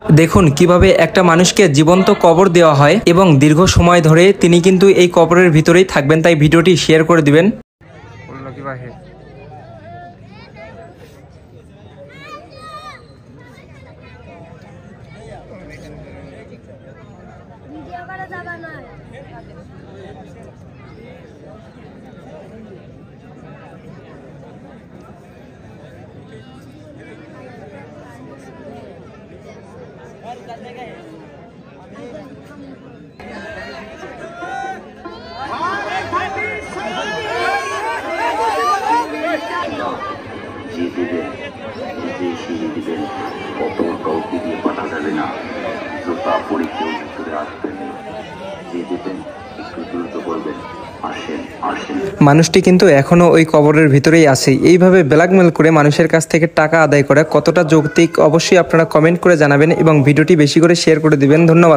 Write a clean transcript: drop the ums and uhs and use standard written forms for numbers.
দেখুন কিভাবে একটা মানুষকে জীবন্ত কবর দেওয়া হয় এবং দীর্ঘ সময় ধরে তিনি কিন্তু এই কবরের ভিতরেই থাকবেন, তাই ভিডিওটি শেয়ার করে দিবেন। মানুষটি কিন্তু এখনো ওই কবরের ভিতরেই আছে। এইভাবে ব্ল্যাকমেল করে মানুষের কাছ থেকে টাকা আদায় করা কতটা যৌক্তিক অবশ্যই আপনারা কমেন্ট করে জানাবেন এবং ভিডিওটি বেশি করে শেয়ার করে দিবেন। ধন্যবাদ।